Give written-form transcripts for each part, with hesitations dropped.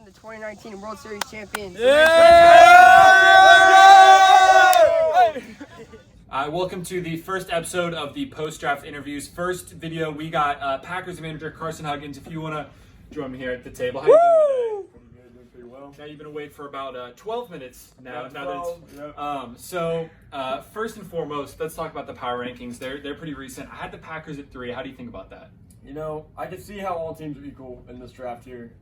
and the 2019 World Series champions. Welcome to the first episode of the post-draft interviews. First video, we got Packers manager Carson Huggins. If you want to join me here at the table. How you doing today? Pretty good, doing pretty well. Now you've been awake for about 12 minutes now. Yeah, First and foremost, let's talk about the power rankings. They're pretty recent. I had the Packers at 3. How do you think about that? You know, I can see how all teams are equal in this draft here.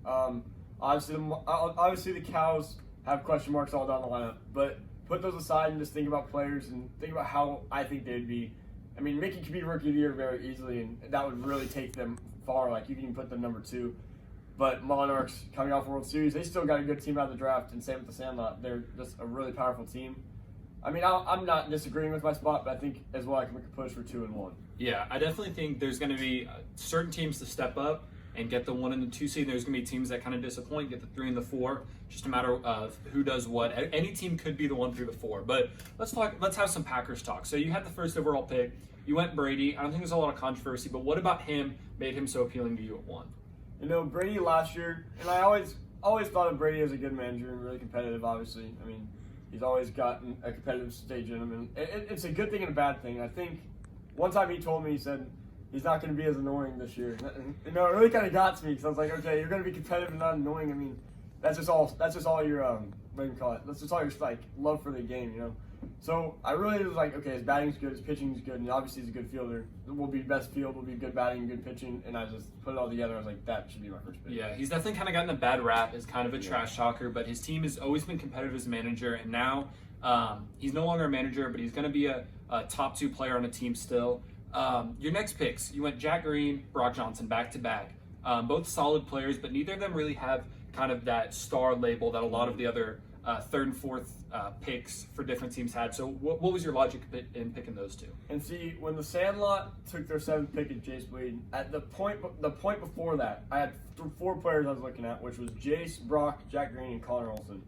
Obviously the Cows have question marks all down the lineup, but put those aside and just think about players and think about how I think they'd be. I mean, Mickey could be Rookie of the Year very easily, and that would really take them far. Like, you can even put them number 2. But Monarchs, coming off World Series, they still got a good team out of the draft, and same with the Sandlot. They're just a really powerful team. I mean, I'm not disagreeing with my spot, but I think as well I can make a push for 2 and 1. Yeah, I definitely think there's going to be certain teams to step up and get the 1 and the 2 seed. There's going to be teams that kind of disappoint, get the 3 and the 4. Just a matter of who does what. Any team could be the 1 through the 4. But let's have some Packers talk. So you had the first overall pick. You went Brady. I don't think there's a lot of controversy, but what about him made him so appealing to you at 1? You know, Brady last year, and I always thought of Brady as a good manager and really competitive, obviously. I mean, he's always gotten a competitive stage in him, and it's a good thing and a bad thing. I think one time he told me, he said, he's not going to be as annoying this year. And, you know, it really kind of got to me because I was like, okay, you're going to be competitive and not annoying. I mean, that's just all your what do you call it? That's just all your like love for the game, you know. So I really was like, okay, his batting's good, his pitching's good, and obviously he's a good fielder. Will be best field, will be good batting, good pitching, and I just put it all together. I was like, that should be my first pick. Yeah, he's definitely kind of gotten a bad rap as kind of a trash talker, but his team has always been competitive as manager, and now he's no longer a manager, but he's going to be a top 2 player on a team still. Your next picks, you went Jack Green, Brock Johnson, back-to-back. Both solid players, but neither of them really have kind of that star label that a lot of the other 3rd and 4th picks for different teams had. So what was your logic in picking those 2? And see, when the Sandlot took their 7th pick at Jace Wade, at the point before that, I had 4 players I was looking at, which was Jace, Brock, Jack Green, and Connor Olsen.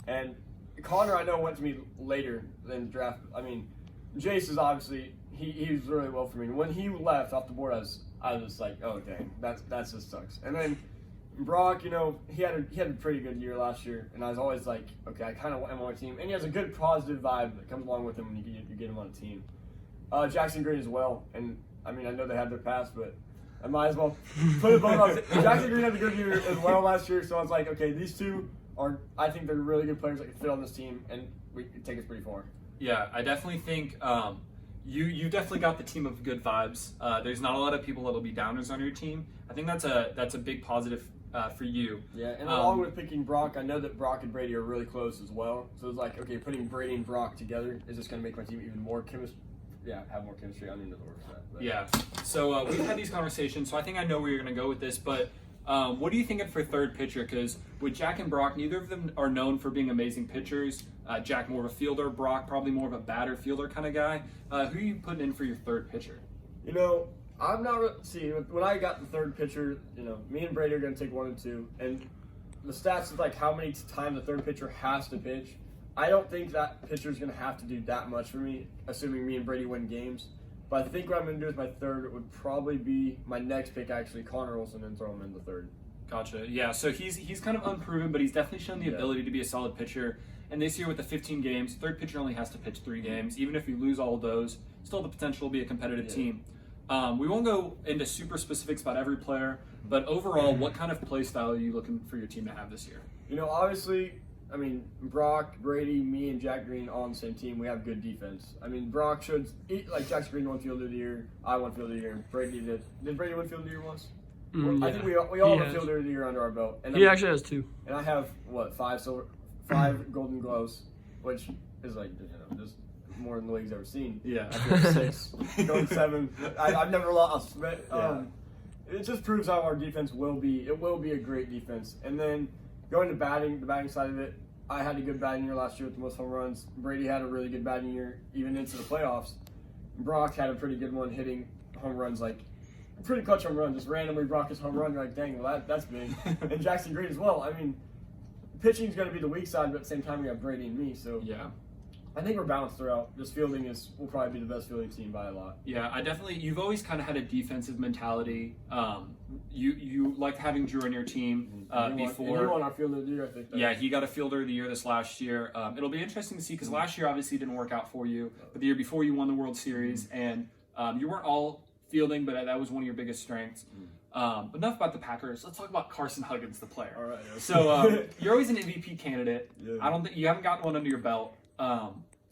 And Connor, I know, went to me later than the draft. I mean, Jace is obviously he was really well for me. When he left off the board, I was like, oh dang, that just sucks. And then Brock, you know, he had a pretty good year last year, and I was always like, okay, I kind of want him on my team, and he has a good positive vibe that comes along with him when you get him on a team. Jackson Green as well, and I mean, I know they had their past, but I might as well put it both on. Jackson Green had a good year as well last year, so I was like, okay, these 2 I think they're really good players that can fit on this team, and we can take us pretty far. Yeah, I definitely think you definitely got the team of good vibes. There's not a lot of people that'll be downers on your team. I think that's a big positive for you. Yeah, and along with picking Brock, I know that Brock and Brady are really close as well. So it's like, okay, putting Brady and Brock together is just going to make my team even more have more chemistry. I don't even know the word for that. But. Yeah. So we've had these conversations, so I think I know where you're going to go with this, but what are you thinking for 3rd pitcher? Because with Jack and Brock, neither of them are known for being amazing pitchers. Jack more of a fielder, Brock probably more of a batter fielder kind of guy. Who are you putting in for your 3rd pitcher? You know, I'm not see when I got the 3rd pitcher. You know, me and Brady are going to take 1 and 2, and the stats is like how many times the 3rd pitcher has to pitch. I don't think that pitcher is going to have to do that much for me, assuming me and Brady win games. But I think what I'm going to do with my 3rd would probably be my next pick, actually, Connor Olsen, and throw him in the 3rd. Gotcha. Yeah, so he's kind of unproven, but he's definitely shown the ability to be a solid pitcher. And this year with the 15 games, 3rd pitcher only has to pitch 3 games. Even if you lose all of those, still the potential to be a competitive team. We won't go into super specifics about every player, but overall, what kind of play style are you looking for your team to have this year? You know, obviously, I mean, Brock, Brady, me, and Jack Green all on the same team. We have good defense. I mean, Brock should, like Jackson Green won Fielder of the Year. I won Fielder of the Year. Brady did. Did Brady win Fielder of the Year once? Yeah. I think we all have Fielder of the Year under our belt. And he actually has 2. And I have, 5 Golden Gloves, which is like, you know, just more than the league's ever seen. Yeah. I feel 6, going 7. I've never lost. But, it just proves how our defense will be. It will be a great defense. And then going to batting, the batting side of it, I had a good batting year last year with the most home runs. Brady had a really good batting year, even into the playoffs. Brock had a pretty good one, hitting home runs, like pretty clutch home run. Just randomly Brock his home run. You're like, dang, well, that's big. And Jackson Green as well. I mean, pitching's going to be the weak side, but at the same time, we have Brady and me. So yeah. I think we're balanced throughout. This fielding will probably be the best fielding team by a lot. Yeah, you've always kind of had a defensive mentality. You like having Drew on your team before. You won our fielder of the year, I think. Yeah, he got a fielder of the year this last year. It'll be interesting to see because last year obviously didn't work out for you, but the year before you won the World Series, and you weren't all fielding, but that was one of your biggest strengths. But enough about the Packers. Let's talk about Carson Huggins, the player. All right. So you're always an MVP candidate. Yeah. I don't think you haven't gotten one under your belt.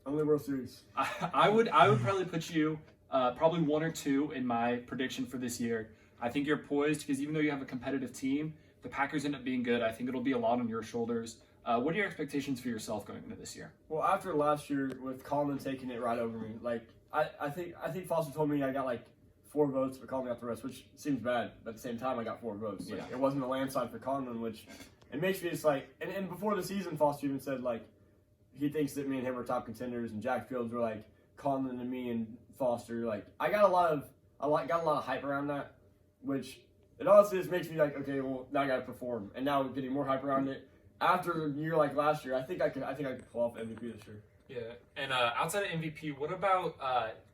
Only World Series. I would probably put you probably 1 or 2 in my prediction for this year. I think you're poised because even though you have a competitive team, the Packers end up being good. I think it'll be a lot on your shoulders. What are your expectations for yourself going into this year? Well, after last year with Coleman taking it right over me, like I think Foster told me I got like 4 votes for Coleman got the rest, which seems bad. But at the same time, I got 4 votes. Like, It wasn't a landslide for Coleman, which it makes me just like. And before the season, Foster even said like he thinks that me and him are top contenders, and Jack Fields were like Coleman and me and Foster. Like I got a lot of hype around that, which it honestly just makes me like, okay, well now I got to perform, and now getting more hype around it. After a year like last year, I think I could pull off MVP this year. Yeah, and outside of MVP, what about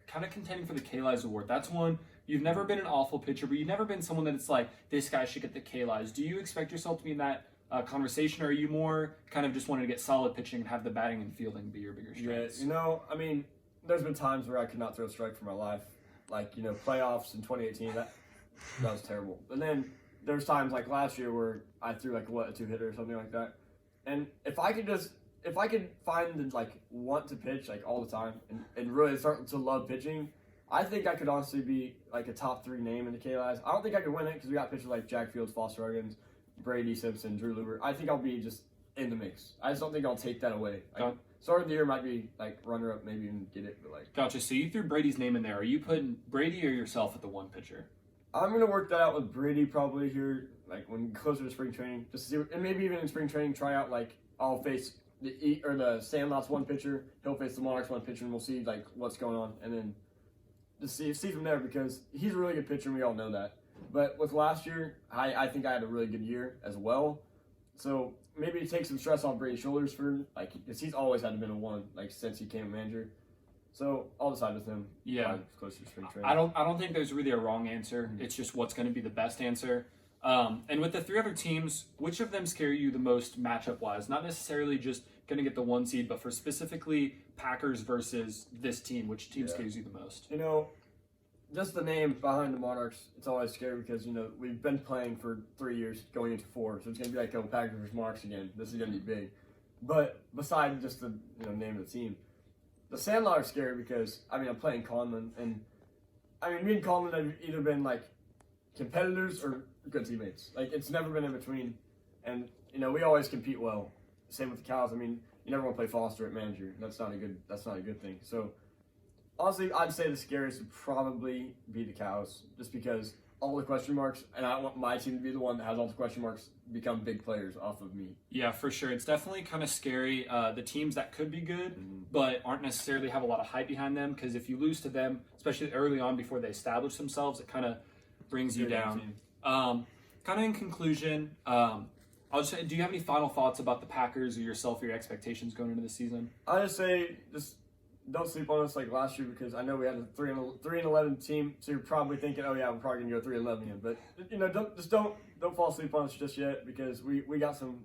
kind of contending for the K-Lives Award? That's one. You've never been an awful pitcher, but you've never been someone that it's like, this guy should get the K-Lives. Do you expect yourself to be in that conversation, or are you more kind of just wanting to get solid pitching and have the batting and fielding be your bigger strengths? Yeah, I mean, there's been times where I could not throw a strike for my life. Like, playoffs in 2018, that was terrible. And then there's times like last year where I threw like, a 2-hitter or something like that. And if I could find the like want to pitch like all the time and really start to love pitching, I think I could honestly be like a top 3 name in the K-Lives. I don't think I could win it because we got pitchers like Jack Fields, Foster Huggins, Brady Simpson, Drew Luber. I think I'll be just in the mix. I just don't think I'll take that away. Start of the year might be like runner-up, maybe even get it, but like. Gotcha. So you threw Brady's name in there. Are you putting Brady or yourself at the 1 pitcher? I'm gonna work that out with Brady probably here, like when closer to spring training, just to see, and maybe even in spring training, try out like I'll face the Sandlots 1 pitcher, he'll face the Monarchs 1 pitcher, and we'll see like what's going on, and then just see from there because he's a really good pitcher, and we all know that. But with last year, I think I had a really good year as well. So maybe take some stress off Brady's shoulders for because he's always had to been a 1 like since he came manager. So I'll decide with him. Yeah, closer to spring training. I don't think there's really a wrong answer. It's just what's going to be the best answer. And with the 3 other teams, which of them scare you the most matchup wise? Not necessarily just going to get the 1 seed, but for specifically Packers versus this team, which team scares you the most? Just the name behind the Monarchs, it's always scary because, we've been playing for 3 years going into 4. So it's going to be like, Packers versus Monarchs again. This is going to be big. But besides just the name of the team, the Sandlot are scary because, I'm playing Conlon. And, me and Conlon have either been, like, competitors or good teammates. Like, it's never been in between. And, we always compete well. Same with the Cows. You never want to play Foster at manager. That's not a good thing. So, honestly, I'd say the scariest would probably be the Cows, just because all the question marks, and I want my team to be the one that has all the question marks become big players off of me. Yeah, for sure. It's definitely kind of scary. The teams that could be good, but aren't necessarily have a lot of hype behind them, because if you lose to them, especially early on before they establish themselves, it kind of brings you down. Kind of in conclusion, I'll just say, do you have any final thoughts about the Packers or yourself or your expectations going into the season? I just say, don't sleep on us like last year, because I know we had a 3-11 team, so you're probably thinking, oh yeah, we're probably gonna go 3-11 again. But don't fall asleep on us just yet, because we got some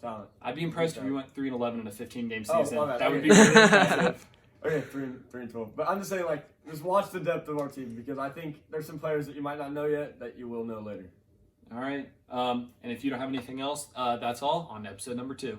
talent. I'd be impressed if we went 3-11 in a 15-game season. Oh, that would be really impressive. Okay, 3-12. But I'm just saying, just watch the depth of our team, because I think there's some players that you might not know yet that you will know later. All right. And if you don't have anything else, that's all on episode number 2.